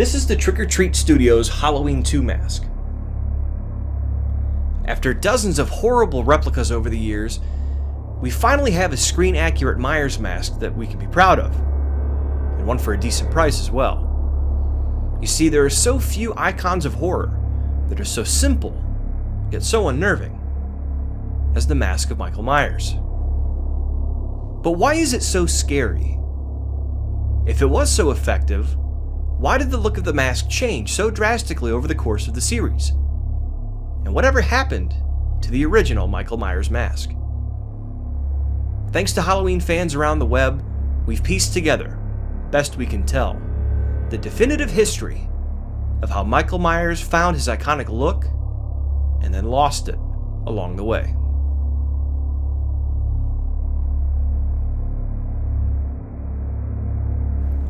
This is the Trick or Treat Studios Halloween 2 mask. After dozens of horrible replicas over the years, we finally have a screen-accurate Myers mask that we can be proud of, and one for a decent price as well. You see, there are so few icons of horror that are so simple, yet so unnerving, as the mask of Michael Myers. But why is it so scary? If it was so effective, why did the look of the mask change so drastically over the course of the series? And whatever happened to the original Michael Myers mask? Thanks to Halloween fans around the web, we've pieced together, best we can tell, the definitive history of how Michael Myers found his iconic look and then lost it along the way.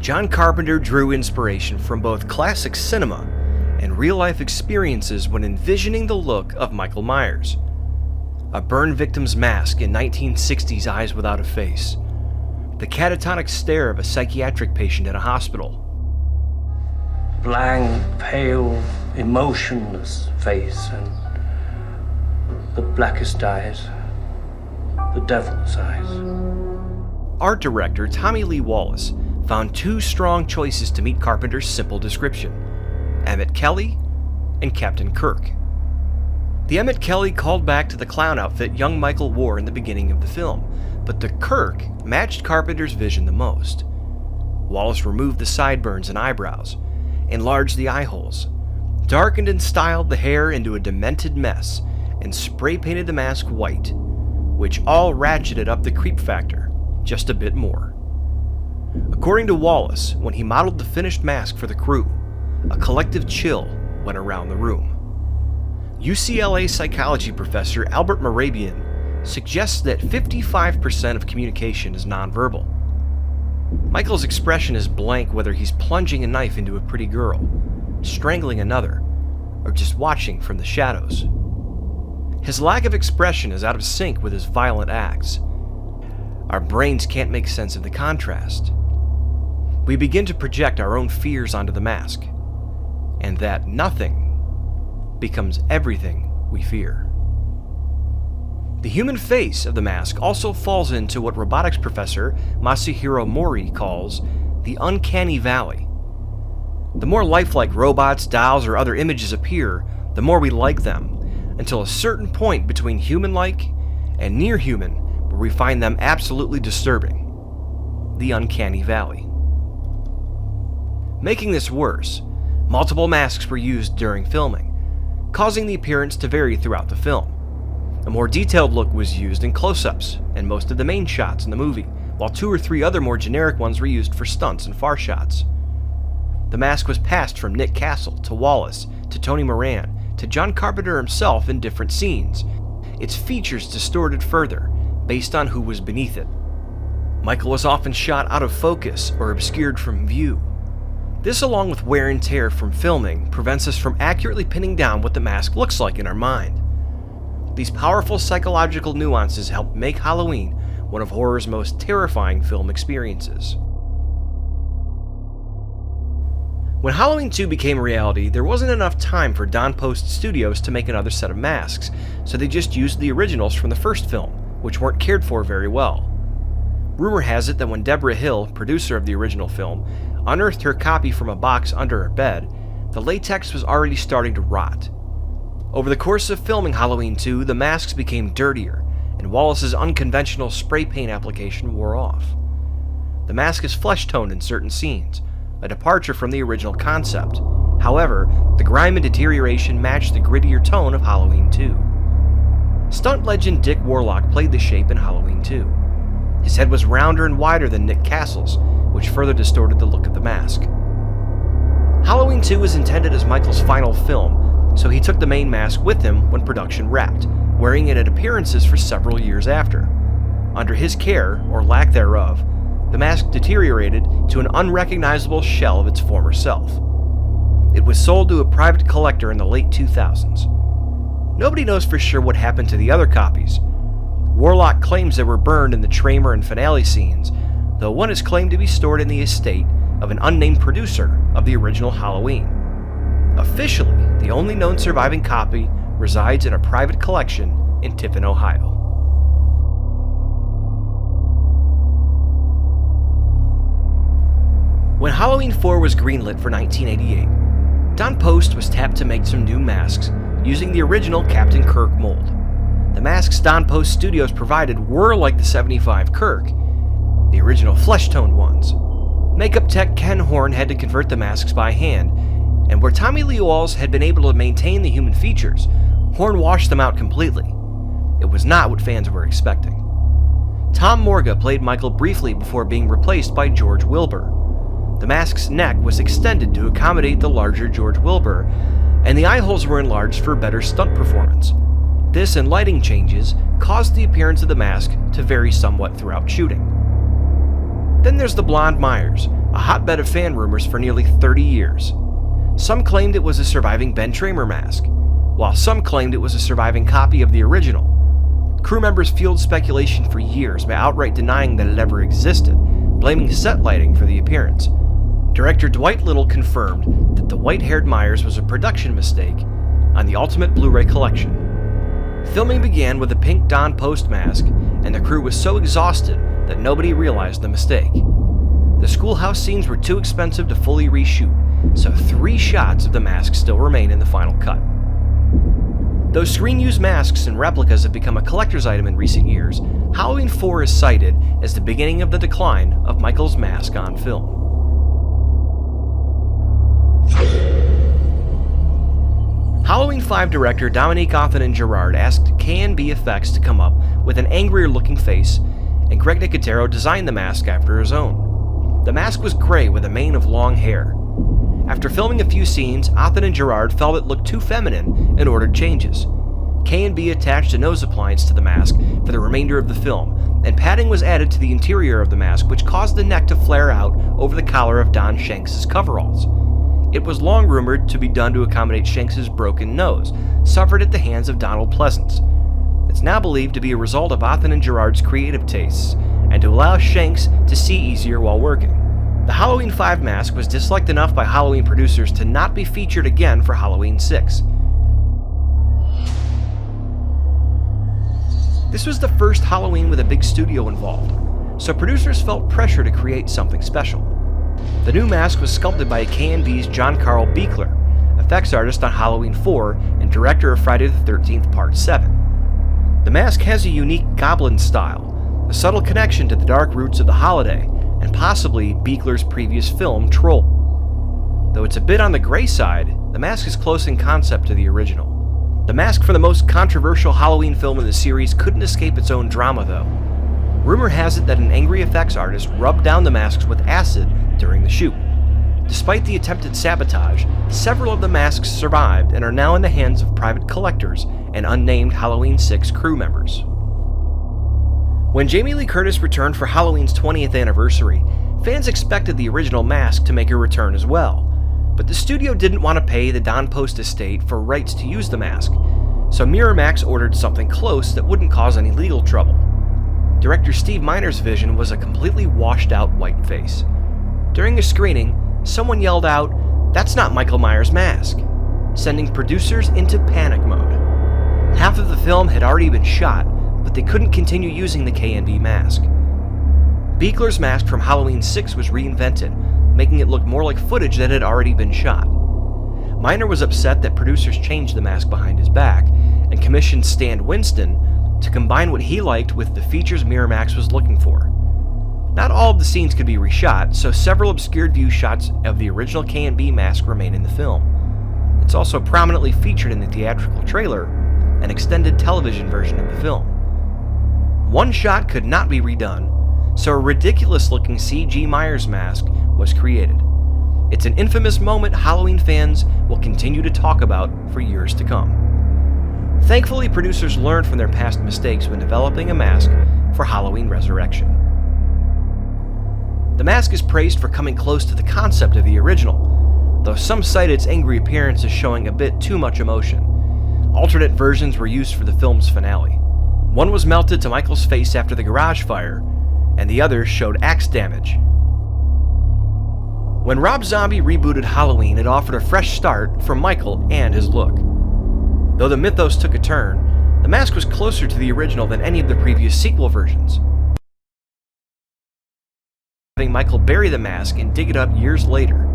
John Carpenter drew inspiration from both classic cinema and real-life experiences when envisioning the look of Michael Myers. A burn victim's mask in 1960's Eyes Without a Face. The catatonic stare of a psychiatric patient in a hospital. Blank, pale, emotionless face and the blackest eyes, the devil's eyes. Art director Tommy Lee Wallace found two strong choices to meet Carpenter's simple description: Emmett Kelly and Captain Kirk. The Emmett Kelly called back to the clown outfit young Michael wore in the beginning of the film, but the Kirk matched Carpenter's vision the most. Wallace removed the sideburns and eyebrows, enlarged the eye holes, darkened and styled the hair into a demented mess, and spray painted the mask white, which all ratcheted up the creep factor just a bit more. According to Wallace, when he modeled the finished mask for the crew, a collective chill went around the room. UCLA psychology professor Albert Mehrabian suggests that 55% of communication is nonverbal. Michael's expression is blank whether he's plunging a knife into a pretty girl, strangling another, or just watching from the shadows. His lack of expression is out of sync with his violent acts. Our brains can't make sense of the contrast. We begin to project our own fears onto the mask, and that nothing becomes everything we fear. The human face of the mask also falls into what robotics professor Masahiro Mori calls the uncanny valley. The more lifelike robots, dolls, or other images appear, the more we like them, until a certain point between human-like and near-human where we find them absolutely disturbing. The uncanny valley. Making this worse, multiple masks were used during filming, causing the appearance to vary throughout the film. A more detailed look was used in close-ups and most of the main shots in the movie, while 2 or 3 other more generic ones were used for stunts and far shots. The mask was passed from Nick Castle to Wallace to Tony Moran to John Carpenter himself in different scenes, its features distorted further based on who was beneath it. Michael was often shot out of focus or obscured from view. This, along with wear and tear from filming, prevents us from accurately pinning down what the mask looks like in our mind. These powerful psychological nuances help make Halloween one of horror's most terrifying film experiences. When Halloween 2 became a reality, there wasn't enough time for Don Post Studios to make another set of masks, so they just used the originals from the first film, which weren't cared for very well. Rumor has it that when Deborah Hill, producer of the original film, unearthed her copy from a box under her bed, the latex was already starting to rot. Over the course of filming Halloween 2, the masks became dirtier, and Wallace's unconventional spray paint application wore off. The mask is flesh-toned in certain scenes, a departure from the original concept. However, the grime and deterioration matched the grittier tone of Halloween 2. Stunt legend Dick Warlock played the shape in Halloween 2. His head was rounder and wider than Nick Castle's, which further distorted the look of the mask. Halloween 2 was intended as Michael's final film, so he took the main mask with him when production wrapped, wearing it at appearances for several years after. Under his care, or lack thereof, the mask deteriorated to an unrecognizable shell of its former self. It was sold to a private collector in the late 2000s. Nobody knows for sure what happened to the other copies. Warlock claims they were burned in the Tramer and finale scenes, though one is claimed to be stored in the estate of an unnamed producer of the original Halloween. Officially, the only known surviving copy resides in a private collection in Tiffin, Ohio. When Halloween 4 was greenlit for 1988, Don Post was tapped to make some new masks using the original Captain Kirk mold. The masks Don Post Studios provided were like the 75 Kirk, the original flesh-toned ones. Makeup tech Ken Horn had to convert the masks by hand, and where Tommy Lee Wallace had been able to maintain the human features, Horn washed them out completely. It was not what fans were expecting. Tom Morga played Michael briefly before being replaced by George Wilbur. The mask's neck was extended to accommodate the larger George Wilbur, and the eye holes were enlarged for better stunt performance. This and lighting changes caused the appearance of the mask to vary somewhat throughout shooting. Then there's the Blonde Myers, a hotbed of fan rumors for nearly 30 years. Some claimed it was a surviving Ben Tramer mask, while some claimed it was a surviving copy of the original. Crew members fueled speculation for years by outright denying that it ever existed, blaming set lighting for the appearance. Director Dwight Little confirmed that the white-haired Myers was a production mistake on the Ultimate Blu-ray collection. Filming began with a pink Don Post mask, and the crew was so exhausted that nobody realized the mistake. The schoolhouse scenes were too expensive to fully reshoot, so 3 shots of the mask still remain in the final cut. Though screen-used masks and replicas have become a collector's item in recent years, Halloween 4 is cited as the beginning of the decline of Michael's mask on film. Halloween 5 director Dominique Othenin-Girard asked K&B Effects to come up with an angrier-looking face, and Greg Nicotero designed the mask after his own. The mask was gray with a mane of long hair. After filming a few scenes, Othenin-Girard felt it looked too feminine and ordered changes. K&B attached a nose appliance to the mask for the remainder of the film, and padding was added to the interior of the mask, which caused the neck to flare out over the collar of Don Shanks' coveralls. It was long rumored to be done to accommodate Shanks' broken nose, suffered at the hands of Donald Pleasance. It's now believed to be a result of Othenin-Girard's creative tastes, and to allow Shanks to see easier while working. The Halloween 5 mask was disliked enough by Halloween producers to not be featured again for Halloween 6. This was the first Halloween with a big studio involved, so producers felt pressure to create something special. The new mask was sculpted by K&B's John Carl Buechler, effects artist on Halloween 4 and director of Friday the 13th Part 7. The mask has a unique goblin style, a subtle connection to the dark roots of the holiday, and possibly Buechler's previous film, Troll. Though it's a bit on the gray side, the mask is close in concept to the original. The mask for the most controversial Halloween film in the series couldn't escape its own drama, though. Rumor has it that an angry effects artist rubbed down the masks with acid during the shoot. Despite the attempted sabotage, several of the masks survived and are now in the hands of private collectors and unnamed Halloween 6 crew members. When Jamie Lee Curtis returned for Halloween's 20th anniversary, fans expected the original mask to make a return as well, but the studio didn't want to pay the Don Post estate for rights to use the mask, so Miramax ordered something close that wouldn't cause any legal trouble. Director Steve Miner's vision was a completely washed-out white face. During a screening, someone yelled out, "That's not Michael Myers' mask," sending producers into panic mode. Half of the film had already been shot, but they couldn't continue using the K&B mask. Buechler's mask from Halloween 6 was reinvented, making it look more like footage that had already been shot. Miner was upset that producers changed the mask behind his back, and commissioned Stan Winston to combine what he liked with the features Miramax was looking for. Not all of the scenes could be reshot, so several obscured view shots of the original K&B mask remain in the film. It's also prominently featured in the theatrical trailer, an extended television version of the film. One shot could not be redone, so a ridiculous-looking CG Myers mask was created. It's an infamous moment Halloween fans will continue to talk about for years to come. Thankfully, producers learned from their past mistakes when developing a mask for Halloween Resurrection. The mask is praised for coming close to the concept of the original, though some cite its angry appearance as showing a bit too much emotion. Alternate versions were used for the film's finale. One was melted to Michael's face after the garage fire, and the other showed axe damage. When Rob Zombie rebooted Halloween, it offered a fresh start for Michael and his look. Though the mythos took a turn, the mask was closer to the original than any of the previous sequel versions. Having Michael bury the mask and dig it up years later.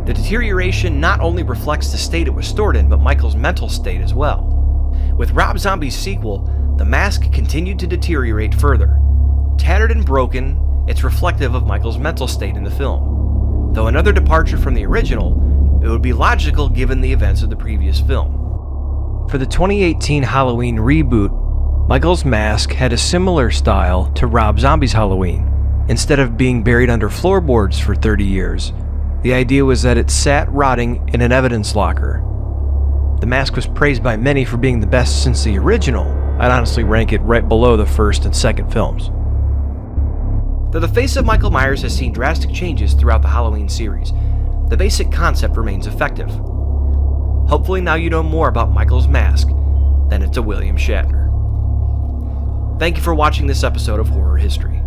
The deterioration not only reflects the state it was stored in, but Michael's mental state as well. With Rob Zombie's sequel, the mask continued to deteriorate further. Tattered and broken, it's reflective of Michael's mental state in the film. Though another departure from the original, it would be logical given the events of the previous film. For the 2018 Halloween reboot, Michael's mask had a similar style to Rob Zombie's Halloween. Instead of being buried under floorboards for 30 years, the idea was that it sat rotting in an evidence locker. The mask was praised by many for being the best since the original. I'd honestly rank it right below the first and second films. Though the face of Michael Myers has seen drastic changes throughout the Halloween series, the basic concept remains effective. Hopefully now you know more about Michael's mask than it's a William Shatner. Thank you for watching this episode of Horror History.